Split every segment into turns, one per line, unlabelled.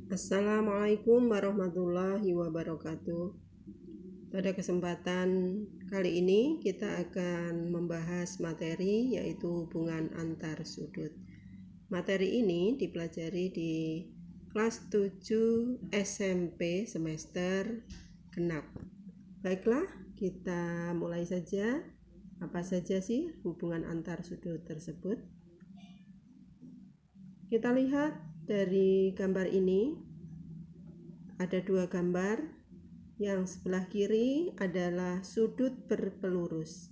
Assalamualaikum warahmatullahi wabarakatuh. Pada kesempatan kali ini kita akan membahas materi yaitu hubungan antar sudut. Materi ini dipelajari di kelas 7 SMP semester genap. Baiklah, kita mulai saja. Apa saja sih hubungan antar sudut tersebut? Kita lihat dari gambar ini, ada dua gambar. Yang sebelah kiri adalah sudut berpelurus.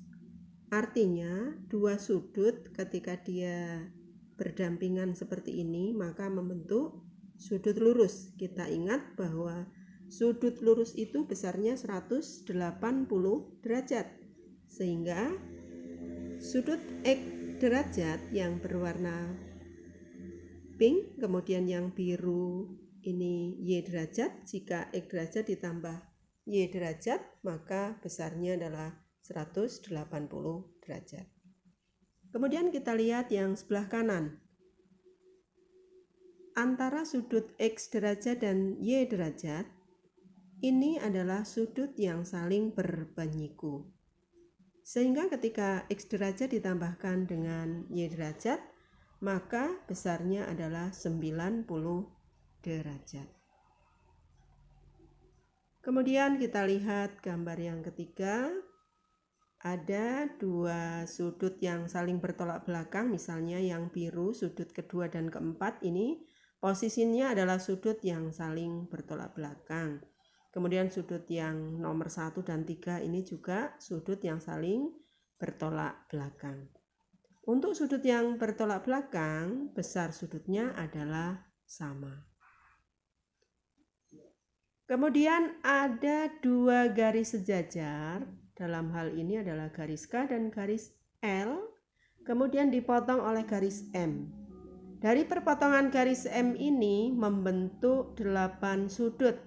Artinya, dua sudut ketika dia berdampingan seperti ini, maka membentuk sudut lurus. Kita ingat bahwa sudut lurus itu besarnya 180 derajat. Sehingga sudut X derajat yang berwarna pink, kemudian yang biru ini Y derajat. Jika X derajat ditambah Y derajat, maka besarnya adalah 180 derajat. Kemudian kita lihat yang sebelah kanan. Antara sudut X derajat dan Y derajat, ini adalah sudut yang saling berpenyiku. Sehingga ketika X derajat ditambahkan dengan Y derajat, maka besarnya adalah 90 derajat. Kemudian kita lihat gambar yang ketiga. Ada dua sudut yang saling bertolak belakang. Misalnya yang biru, sudut kedua dan keempat ini posisinya adalah sudut yang saling bertolak belakang. Kemudian sudut yang nomor 1 dan 3 ini juga sudut yang saling bertolak belakang. Untuk sudut yang bertolak belakang, besar sudutnya adalah sama. Kemudian ada dua garis sejajar, dalam hal ini adalah garis K dan garis L, kemudian dipotong oleh garis M. Dari perpotongan garis M ini membentuk 8 sudut.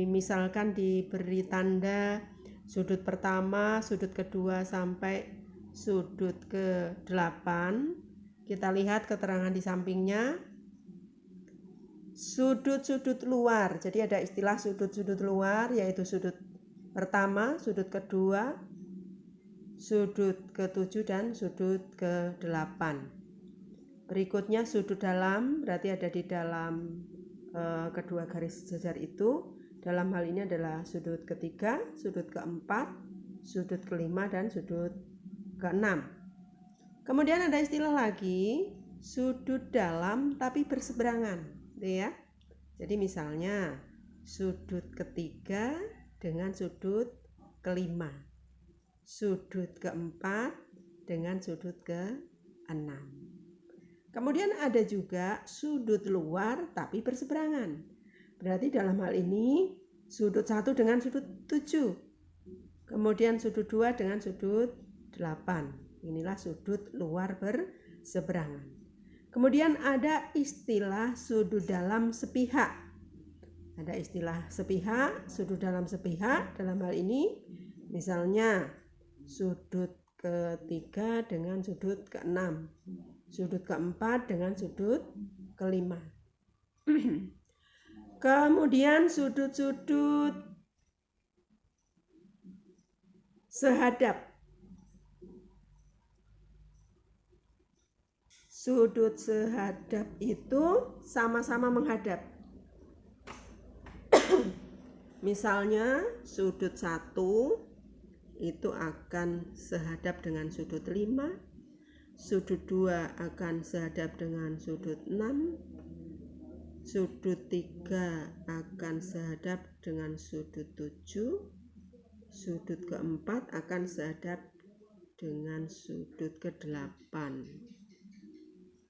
Misalkan diberi tanda sudut pertama, sudut kedua sampai sudut ke-8. Kita lihat keterangan di sampingnya. Sudut-sudut luar, jadi ada istilah sudut-sudut luar, yaitu sudut pertama, sudut kedua, sudut ke-7 dan sudut ke-8. Berikutnya sudut dalam, berarti ada di dalam kedua garis sejajar itu. Dalam hal ini adalah sudut ketiga, sudut keempat, sudut kelima, dan sudut ke-6. Kemudian ada istilah lagi, sudut dalam tapi berseberangan. Ya. Jadi misalnya sudut ketiga dengan sudut kelima, sudut keempat dengan sudut ke-6. Kemudian ada juga sudut luar tapi berseberangan. Berarti dalam hal ini sudut 1 dengan sudut 7, kemudian sudut 2 dengan sudut 8. Inilah sudut luar berseberangan. Kemudian ada istilah sudut dalam sepihak. Ada istilah sepihak, sudut dalam sepihak. Dalam hal ini misalnya sudut ketiga dengan sudut ke-6, sudut keempat dengan sudut kelima. Kemudian sudut-sudut sehadap. Sudut sehadap itu sama-sama menghadap. Misalnya sudut 1 itu akan sehadap dengan sudut 5, sudut 2 akan sehadap dengan sudut 6, sudut 3 akan sehadap dengan sudut 7, sudut keempat akan sehadap dengan sudut ke-8.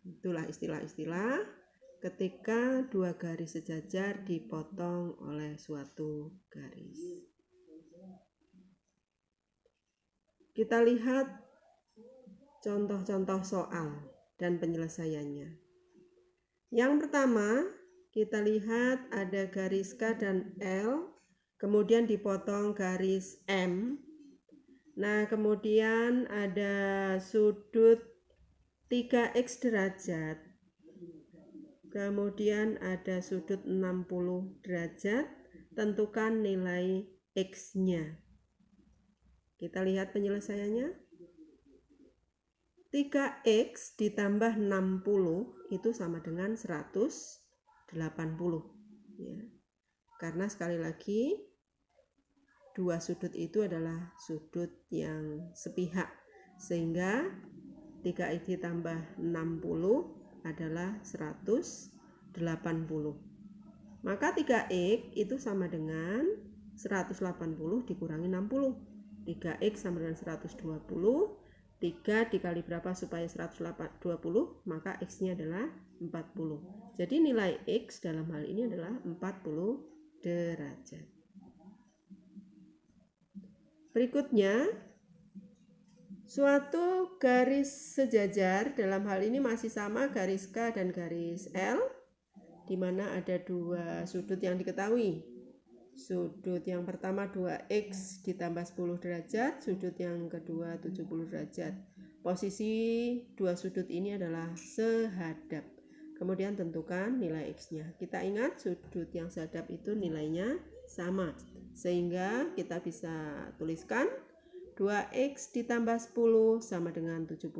Itulah istilah-istilah ketika dua garis sejajar dipotong oleh suatu garis. Kita lihat contoh-contoh soal dan penyelesaiannya. Yang pertama, kita lihat ada garis K dan L, kemudian dipotong garis M. Nah, kemudian ada sudut 3x derajat Kemudian ada sudut 60 derajat. Tentukan nilai X-nya. Kita lihat penyelesaiannya. 3X ditambah 60 itu sama dengan 180. Ya. Karena sekali lagi, dua sudut itu adalah sudut yang sepihak. Sehingga 3X ditambah 60 adalah 180. Maka 3X itu sama dengan 180 dikurangi 60. 3X sama dengan 120. 3 dikali berapa supaya 120? Maka X-nya adalah 40. Jadi nilai X dalam hal ini adalah 40 derajat. Berikutnya, suatu garis sejajar, dalam hal ini masih sama garis K dan garis L, di mana ada dua sudut yang diketahui. Sudut yang pertama 2X ditambah 10 derajat, sudut yang kedua 70 derajat. Posisi dua sudut ini adalah sehadap. Kemudian tentukan nilai X-nya. Kita ingat sudut yang sehadap itu nilainya sama. Sehingga kita bisa tuliskan 2X ditambah 10 sama dengan 70.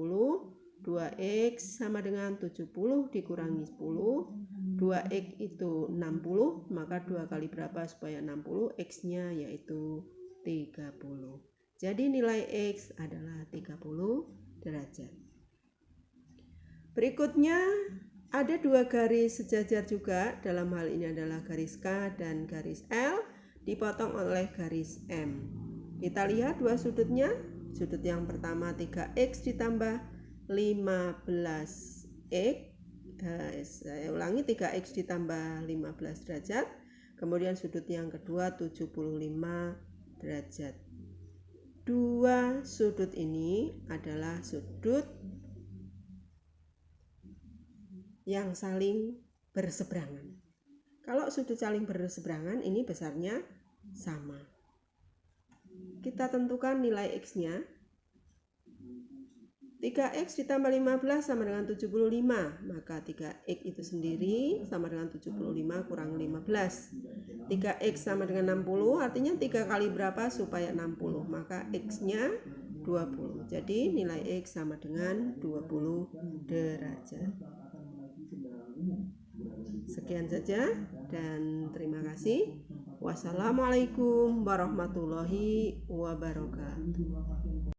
2X sama dengan 70 dikurangi 10. 2X itu 60, maka 2 kali berapa supaya 60? X-nya yaitu 30. Jadi nilai X adalah 30 derajat. Berikutnya ada dua garis sejajar juga, dalam hal ini adalah garis K dan garis L, dipotong oleh garis M. Kita lihat dua sudutnya. Sudut yang pertama 3X ditambah 15X. Saya ulangi, 3X ditambah 15 derajat. Kemudian sudut yang kedua 75 derajat. Dua sudut ini adalah sudut yang saling berseberangan. Kalau sudut saling berseberangan ini besarnya sama. Kita tentukan nilai X-nya. 3X ditambah 15 sama dengan 75, maka 3X itu sendiri sama dengan 75 kurang 15. 3X sama dengan 60, artinya 3 kali berapa supaya 60, maka X-nya 20. Jadi nilai X sama dengan 20 derajat. Sekian saja dan terima kasih. Wassalamualaikum warahmatullahi wabarakatuh.